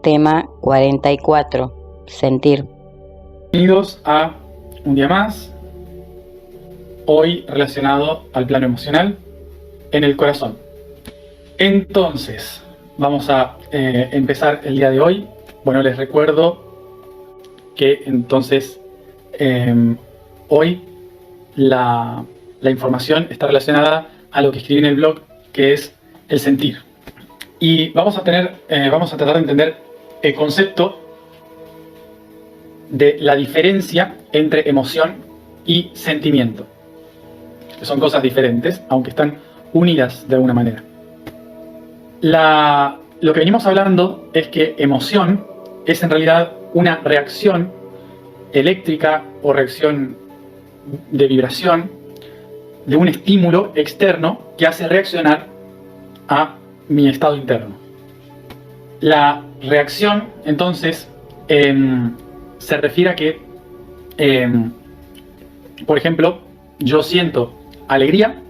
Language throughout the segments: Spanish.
Tema 44. Sentir. Bienvenidos a un día más, hoy relacionado al plano emocional en el corazón. Entonces, vamos a empezar el día de hoy. Bueno, les recuerdo que entonces hoy la información está relacionada a lo que escribí en el blog, que es el sentir. Y vamos a tratar de entender el concepto de la diferencia entre emoción y sentimiento, que son cosas diferentes, aunque están unidas de alguna manera. Lo que venimos hablando es que emoción es en realidad una reacción eléctrica o reacción de vibración de un estímulo externo que hace reaccionar a mi estado interno. La reacción, entonces, se refiere a que, por ejemplo, yo siento alegría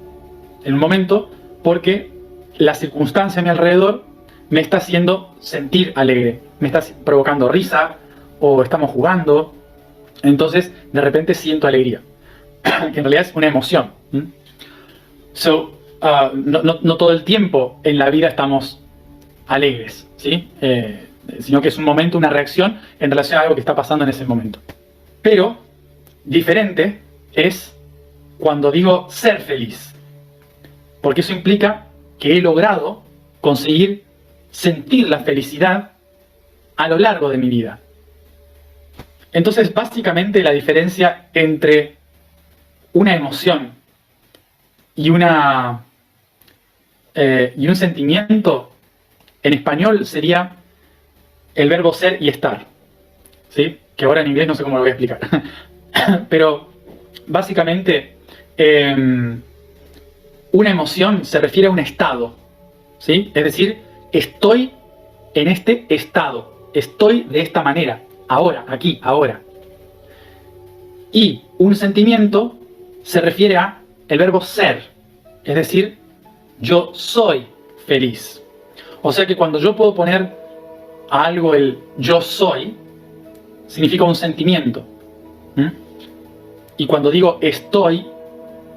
en un momento porque la circunstancia a mi alrededor me está haciendo sentir alegre, me está provocando risa o estamos jugando, entonces de repente siento alegría, que en realidad es una emoción. No todo el tiempo en la vida estamos alegres, ¿sí? Sino que es un momento, una reacción en relación a algo que está pasando en ese momento. Pero diferente es cuando digo ser feliz, porque eso implica que he logrado conseguir sentir la felicidad a lo largo de mi vida. Entonces, básicamente la diferencia entre una emoción y un sentimiento en español sería el verbo ser y estar, ¿sí? Que ahora en inglés no sé cómo lo voy a explicar. Pero básicamente una emoción se refiere a un estado, ¿sí? Es decir, estoy en este estado, estoy de esta manera, ahora, aquí, ahora. Y un sentimiento se refiere a el verbo ser, es decir, yo soy feliz. O sea que cuando yo puedo poner a algo el yo soy, significa un sentimiento. Y cuando digo estoy,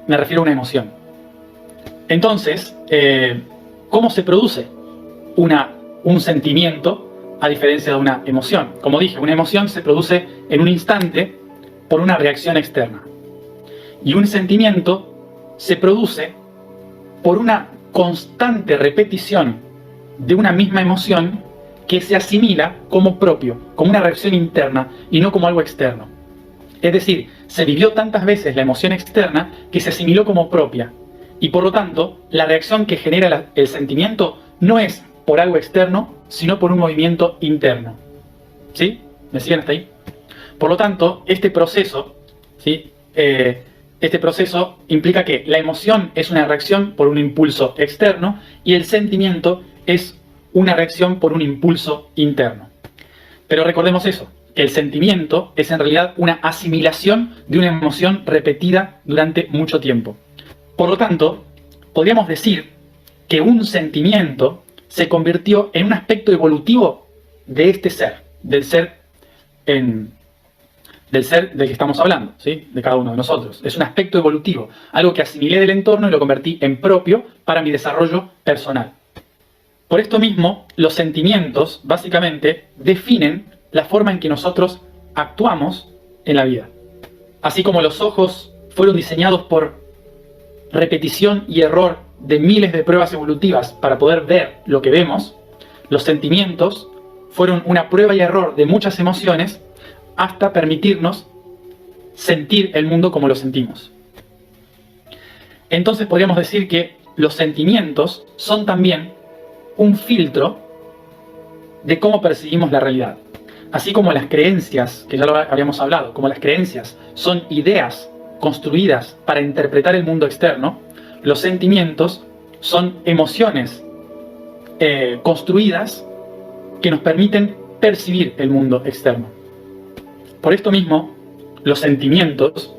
me refiero a una emoción. Entonces, ¿cómo se produce un sentimiento a diferencia de una emoción? Como dije, una emoción se produce en un instante por una reacción externa. Y un sentimiento se produce por una constante repetición de una misma emoción que se asimila como propio, como una reacción interna y no como algo externo. Es decir, se vivió tantas veces la emoción externa que se asimiló como propia. Y por lo tanto, la reacción que genera el sentimiento no es por algo externo, sino por un movimiento interno. ¿Sí? ¿Me siguen hasta ahí? Por lo tanto, este proceso, ¿sí? Este proceso implica que la emoción es una reacción por un impulso externo y el sentimiento es una reacción por un impulso interno. Pero recordemos eso, que el sentimiento es en realidad una asimilación de una emoción repetida durante mucho tiempo. Por lo tanto, podríamos decir que un sentimiento se convirtió en un aspecto evolutivo de este ser, del ser del que estamos hablando, ¿sí? De cada uno de nosotros. Es un aspecto evolutivo, algo que asimilé del entorno y lo convertí en propio para mi desarrollo personal. Por esto mismo, los sentimientos básicamente definen la forma en que nosotros actuamos en la vida. Así como los ojos fueron diseñados por repetición y error de miles de pruebas evolutivas para poder ver lo que vemos, los sentimientos fueron una prueba y error de muchas emociones hasta permitirnos sentir el mundo como lo sentimos. Entonces podríamos decir que los sentimientos son también un filtro de cómo percibimos la realidad. Así como las creencias, que ya lo habíamos hablado, como las creencias son ideas construidas para interpretar el mundo externo, los sentimientos son emociones construidas que nos permiten percibir el mundo externo. Por esto mismo, los sentimientos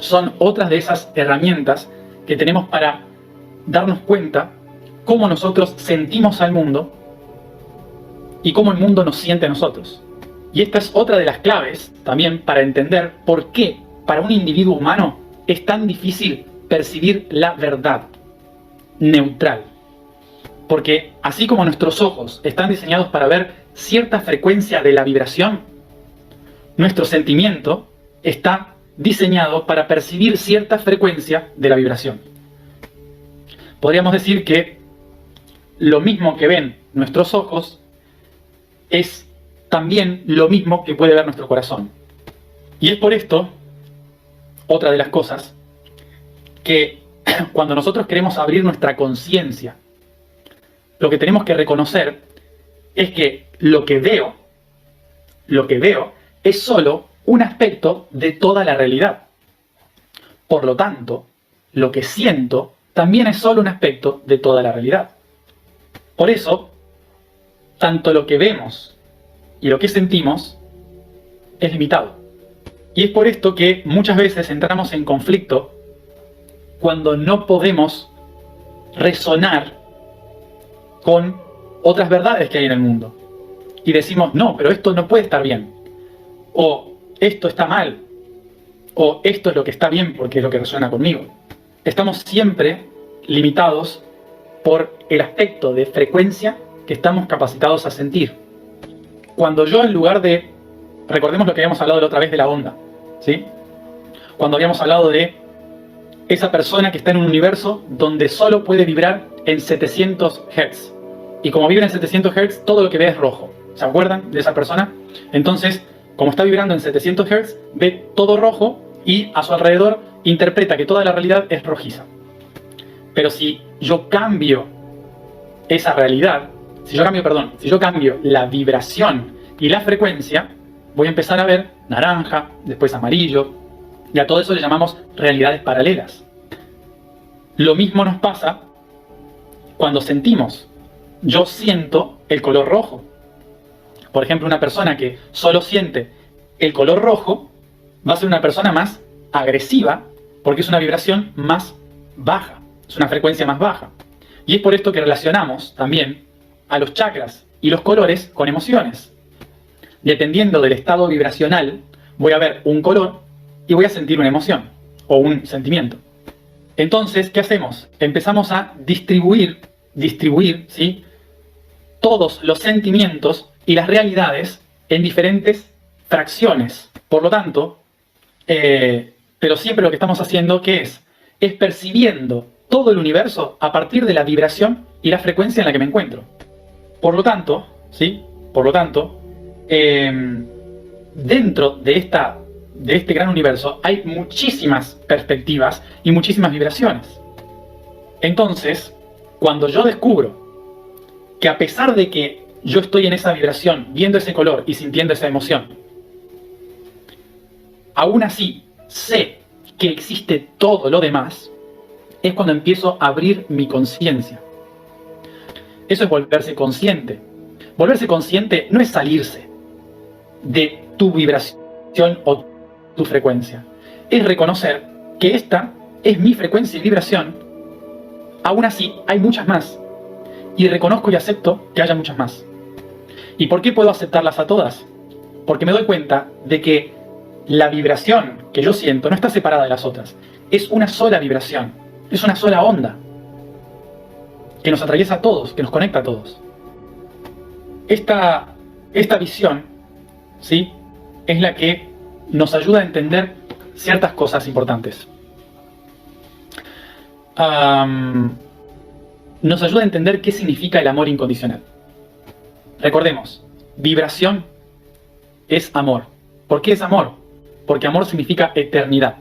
son otras de esas herramientas que tenemos para darnos cuenta cómo nosotros sentimos al mundo y cómo el mundo nos siente a nosotros. Y esta es otra de las claves también para entender por qué para un individuo humano es tan difícil percibir la verdad neutral. Porque así como nuestros ojos están diseñados para ver cierta frecuencia de la vibración, nuestro sentimiento está diseñado para percibir cierta frecuencia de la vibración. Podríamos decir que lo mismo que ven nuestros ojos es también lo mismo que puede ver nuestro corazón. Y es por esto, otra de las cosas, que cuando nosotros queremos abrir nuestra conciencia, lo que tenemos que reconocer es que lo que veo es solo un aspecto de toda la realidad. Por lo tanto, lo que siento también es solo un aspecto de toda la realidad. Por eso, tanto lo que vemos y lo que sentimos es limitado. Y es por esto que muchas veces entramos en conflicto cuando no podemos resonar con otras verdades que hay en el mundo. Y decimos, no, pero esto no puede estar bien. O esto está mal. O esto es lo que está bien porque es lo que resuena conmigo. Estamos siempre limitados por el aspecto de frecuencia que estamos capacitados a sentir. Cuando yo, en lugar de... Recordemos lo que habíamos hablado la otra vez de la onda, ¿sí? Cuando habíamos hablado de esa persona que está en un universo donde solo puede vibrar en 700 Hz. Y como vibra en 700 Hz, todo lo que ve es rojo. ¿Se acuerdan de esa persona? Entonces, como está vibrando en 700 Hz, ve todo rojo y a su alrededor interpreta que toda la realidad es rojiza. Pero si yo cambio esa realidad, si yo cambio la vibración y la frecuencia, voy a empezar a ver naranja, después amarillo, y a todo eso le llamamos realidades paralelas. Lo mismo nos pasa cuando sentimos. Yo siento el color rojo. Por ejemplo, una persona que solo siente el color rojo va a ser una persona más agresiva porque es una vibración más baja, es una frecuencia más baja. Y es por esto que relacionamos también a los chakras y los colores con emociones. Dependiendo del estado vibracional, voy a ver un color y voy a sentir una emoción o un sentimiento. Entonces, ¿qué hacemos? Empezamos a distribuir, ¿sí?, todos los sentimientos y las realidades en diferentes fracciones. Por lo tanto, pero siempre lo que estamos haciendo, ¿qué es? Es percibiendo todo el universo a partir de la vibración y la frecuencia en la que me encuentro. Por lo tanto, ¿sí? Dentro de este gran universo hay muchísimas perspectivas y muchísimas vibraciones. Entonces, cuando yo descubro que a pesar de que yo estoy en esa vibración, viendo ese color y sintiendo esa emoción, aún así sé que existe todo lo demás, es cuando empiezo a abrir mi conciencia. Eso es volverse consciente. Volverse consciente no es salirse de tu vibración o tu frecuencia. Es reconocer que esta es mi frecuencia y vibración. Aún así, hay muchas más. Y reconozco y acepto que haya muchas más. ¿Y por qué puedo aceptarlas a todas? Porque me doy cuenta de que la vibración que yo siento no está separada de las otras. Es una sola vibración. Es una sola onda. Que nos atraviesa a todos, que nos conecta a todos. Esta visión, ¿sí?, es la que nos ayuda a entender ciertas cosas importantes. Nos ayuda a entender qué significa el amor incondicional. Recordemos, vibración es amor. ¿Por qué es amor? Porque amor significa eternidad.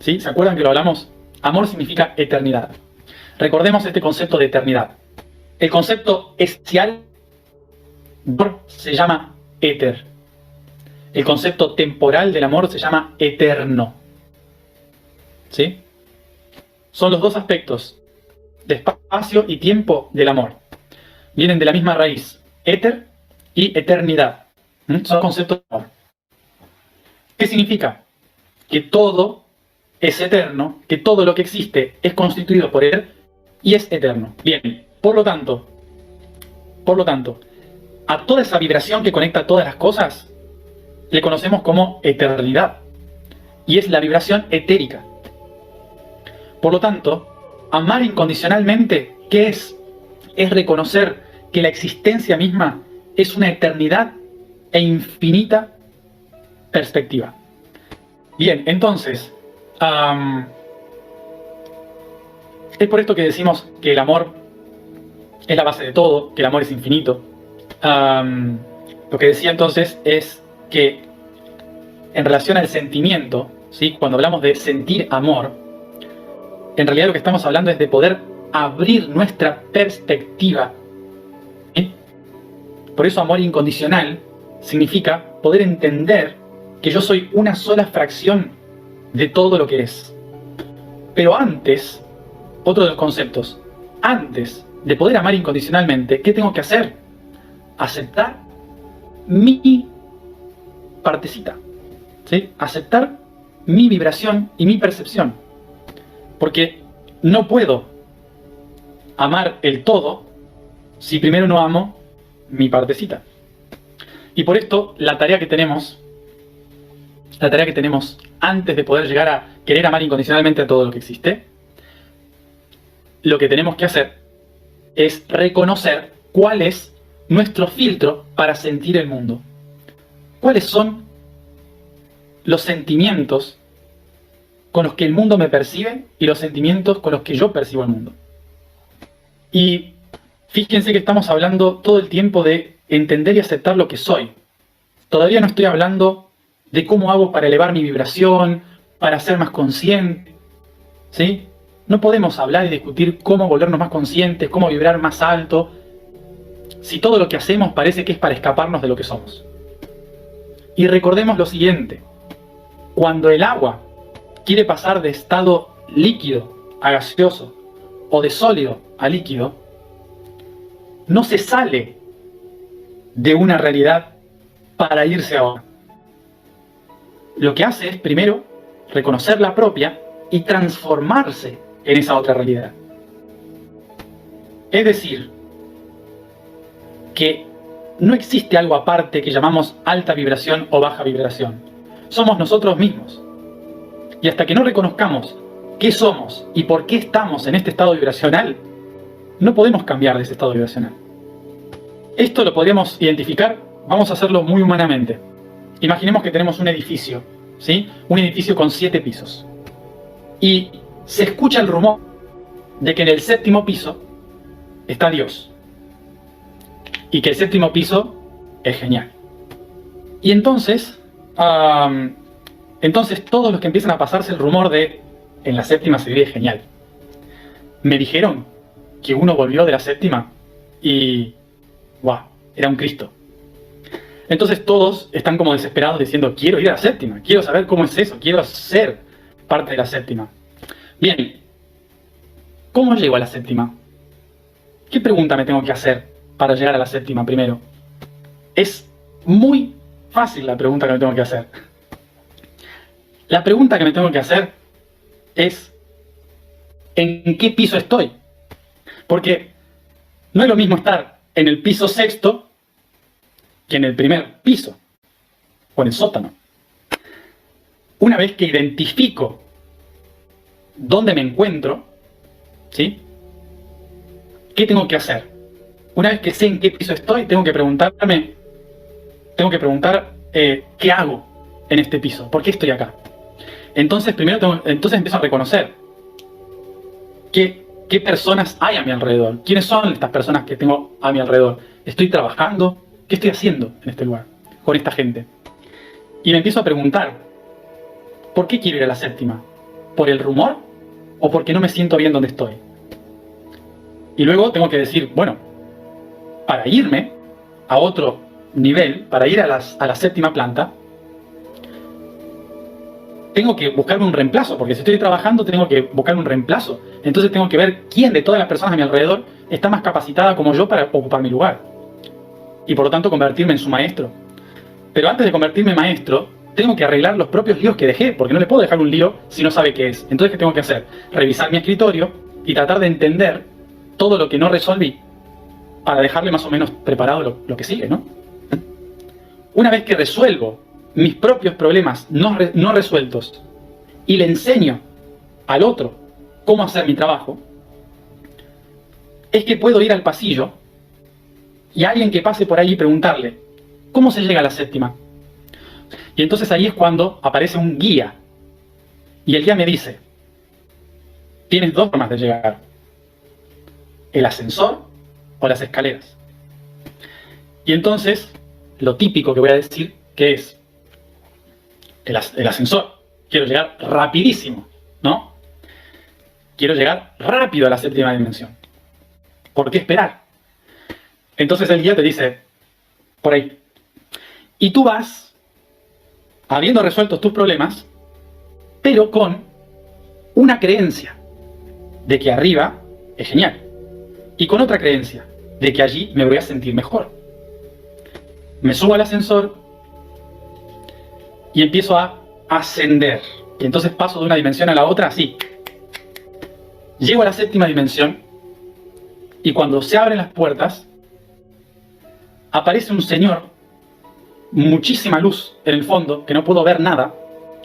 ¿Sí? ¿Se acuerdan que lo hablamos? Amor significa eternidad. Recordemos este concepto de eternidad. El concepto esencial se llama éter. El concepto temporal del amor se llama eterno. ¿Sí? Son los dos aspectos de espacio y tiempo del amor. Vienen de la misma raíz, éter y eternidad. Son conceptos de amor. ¿Qué significa? Que todo es eterno, que todo lo que existe es constituido por él y es eterno. Bien, por lo tanto, Por lo tanto, a toda esa vibración que conecta todas las cosas, le conocemos como eternidad. Y es la vibración etérica. Por lo tanto, amar incondicionalmente, ¿qué es? Es reconocer que la existencia misma es una eternidad e infinita perspectiva. Bien, entonces, es por esto que decimos que el amor es la base de todo, que el amor es infinito. Lo que decía entonces es que en relación al sentimiento, ¿sí? Cuando hablamos de sentir amor, en realidad lo que estamos hablando es de poder abrir nuestra perspectiva. ¿Sí? Por eso amor incondicional significa poder entender que yo soy una sola fracción de todo lo que es. Pero antes, otro de los conceptos, antes de poder amar incondicionalmente, ¿qué tengo que hacer? Aceptar mi partecita, ¿sí? Aceptar mi vibración y mi percepción. Porque no puedo amar el todo si primero no amo mi partecita. Y por esto la tarea que tenemos antes de poder llegar a querer amar incondicionalmente a todo lo que existe, lo que tenemos que hacer es reconocer cuál es nuestro filtro para sentir el mundo. ¿Cuáles son los sentimientos con los que el mundo me percibe y los sentimientos con los que yo percibo el mundo? Y fíjense que estamos hablando todo el tiempo de entender y aceptar lo que soy. Todavía no estoy hablando de cómo hago para elevar mi vibración, para ser más consciente, ¿sí? No podemos hablar y discutir cómo volvernos más conscientes, cómo vibrar más alto, si todo lo que hacemos parece que es para escaparnos de lo que somos. Y recordemos lo siguiente: cuando el agua quiere pasar de estado líquido a gaseoso o de sólido a líquido, no se sale de una realidad para irse a otra. Lo que hace es primero reconocer la propia y transformarse en esa otra realidad. Es decir, que no existe algo aparte que llamamos alta vibración o baja vibración. Somos nosotros mismos. Y hasta que no reconozcamos qué somos y por qué estamos en este estado vibracional, no podemos cambiar de ese estado vibracional. Esto lo podríamos identificar, vamos a hacerlo muy humanamente. Imaginemos que tenemos un edificio, ¿sí? Un edificio con 7 pisos. Y se escucha el rumor de que en el 7º piso está Dios. Y que el 7º piso es genial. Y entonces todos los que empiezan a pasarse el rumor de en la 7ª se vive genial. Me dijeron que uno volvió de la 7ª y ¡guau! Era un Cristo. Entonces todos están como desesperados diciendo: quiero ir a la 7ª, quiero saber cómo es eso, quiero ser parte de la 7ª. Bien, ¿cómo llego a la 7ª? ¿Qué pregunta me tengo que hacer para llegar a la 7ª primero? Es muy fácil la pregunta que me tengo que hacer. La pregunta que me tengo que hacer es: ¿en qué piso estoy? Porque no es lo mismo estar en el piso 6º que en el primer piso o en el sótano. Una vez que identifico dónde me encuentro, ¿sí? ¿Qué tengo que hacer? Una vez que sé en qué piso estoy, tengo que preguntar ¿qué hago en este piso? ¿Por qué estoy acá? Entonces empiezo a reconocer qué personas hay a mi alrededor. ¿Quiénes son estas personas que tengo a mi alrededor? ¿Estoy trabajando? ¿Qué estoy haciendo en este lugar, con esta gente? Y me empiezo a preguntar: ¿por qué quiero ir a la 7ª? ¿Por el rumor? ¿O porque no me siento bien donde estoy? Y luego tengo que decir, bueno, para irme a otro nivel, para ir a la 7ª planta, tengo que buscarme un reemplazo, porque si estoy trabajando tengo que buscar un reemplazo. Entonces tengo que ver quién de todas las personas a mi alrededor está más capacitada como yo para ocupar mi lugar. Y por lo tanto convertirme en su maestro. Pero antes de convertirme en maestro, tengo que arreglar los propios líos que dejé, porque no le puedo dejar un lío si no sabe qué es. Entonces, ¿qué tengo que hacer? Revisar mi escritorio y tratar de entender todo lo que no resolví para dejarle más o menos preparado lo que sigue, ¿no? Una vez que resuelvo mis propios problemas no resueltos y le enseño al otro cómo hacer mi trabajo, es que puedo ir al pasillo y a alguien que pase por ahí preguntarle, ¿cómo se llega a la séptima? Y entonces ahí es cuando aparece un guía. Y el guía me dice, tienes dos formas de llegar. El ascensor o las escaleras. Y entonces, lo típico que voy a decir, que es el ascensor. Quiero llegar rapidísimo, ¿no? Quiero llegar rápido a la séptima dimensión. ¿Por qué esperar? Entonces el guía te dice, por ahí. Y tú vas, habiendo resuelto tus problemas, pero con una creencia de que arriba es genial. Y con otra creencia de que allí me voy a sentir mejor. Me subo al ascensor y empiezo a ascender. Y entonces paso de una dimensión a la otra así. Llego a la séptima dimensión y cuando se abren las puertas, aparece un señor, muchísima luz en el fondo, que no puedo ver nada.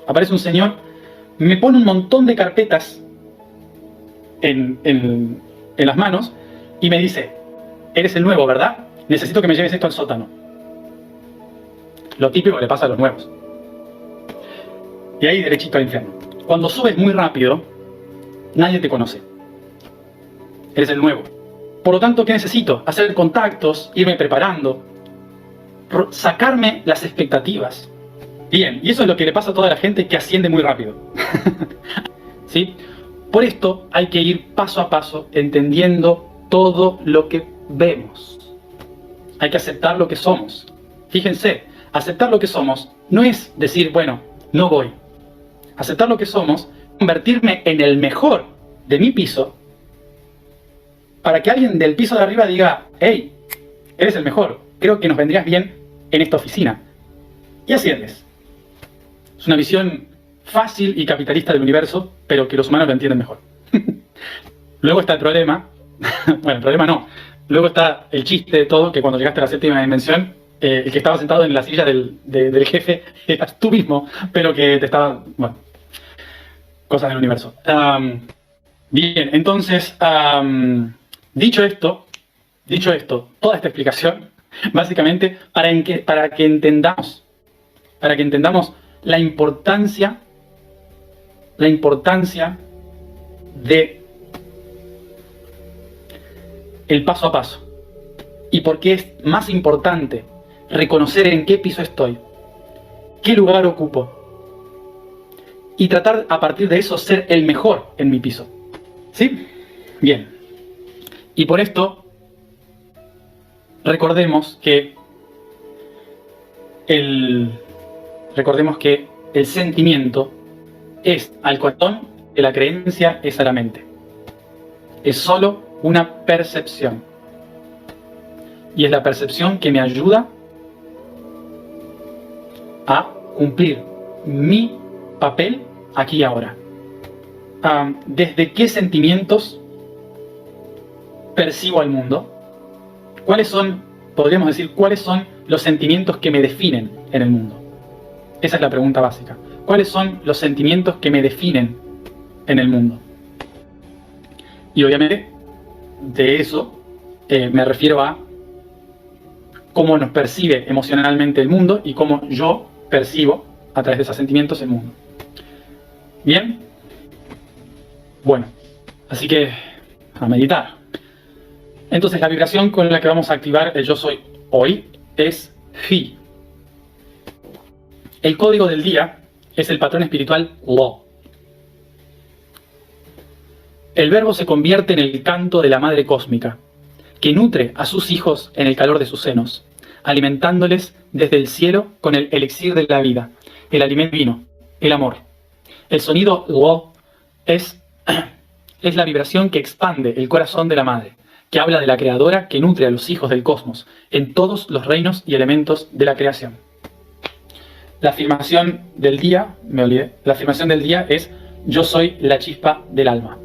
Aparece un señor, me pone un montón de carpetas en las manos y me dice, eres el nuevo, ¿verdad? Necesito que me lleves esto al sótano. Lo típico que le pasa a los nuevos. Y ahí derechito al infierno. Cuando subes muy rápido, nadie te conoce. Eres el nuevo. Por lo tanto, ¿qué necesito? Hacer contactos, irme preparando, sacarme las expectativas. Bien, y eso es lo que le pasa a toda la gente que asciende muy rápido. ¿Sí? Por esto hay que ir paso a paso, entendiendo todo lo que vemos. Hay que aceptar lo que somos. Fíjense, aceptar lo que somos no es decir, bueno, no voy. Aceptar lo que somos, convertirme en el mejor de mi piso, para que alguien del piso de arriba diga, hey, eres el mejor, creo que nos vendrías bien en esta oficina. Y asciendes. Es una visión fácil y capitalista del universo, pero que los humanos lo entienden mejor. Luego está el problema, bueno, el problema no, luego está el chiste de todo, que cuando llegaste a la séptima dimensión, el que estaba sentado en la silla del jefe eras tú mismo, pero que te estaba, bueno, cosas del universo. Bien, entonces, dicho esto, toda esta explicación, básicamente para que entendamos la importancia de el paso a paso y por qué es más importante reconocer en qué piso estoy, qué lugar ocupo y tratar a partir de eso ser el mejor en mi piso. ¿Sí? Bien. Y por esto recordemos que el sentimiento es al corazón que la creencia es a la mente. Es solo una percepción. Y es la percepción que me ayuda a cumplir mi papel aquí y ahora. ¿Desde qué sentimientos percibo al mundo? Podríamos decir, cuáles son los sentimientos que me definen en el mundo? Esa es la pregunta básica. ¿Cuáles son los sentimientos que me definen en el mundo? Y obviamente, de eso me refiero a cómo nos percibe emocionalmente el mundo y cómo yo percibo a través de esos sentimientos el mundo. ¿Bien? Bueno, así que a meditar. Entonces la vibración con la que vamos a activar el yo soy hoy es Phi. El código del día es el patrón espiritual Lo. El verbo se convierte en el canto de la madre cósmica, que nutre a sus hijos en el calor de sus senos, alimentándoles desde el cielo con el elixir de la vida, el alimento divino, el amor. El sonido Lo es la vibración que expande el corazón de la madre, que habla de la creadora que nutre a los hijos del cosmos en todos los reinos y elementos de la creación. La afirmación del día, me olvidé, la afirmación del día es: yo soy la chispa del alma.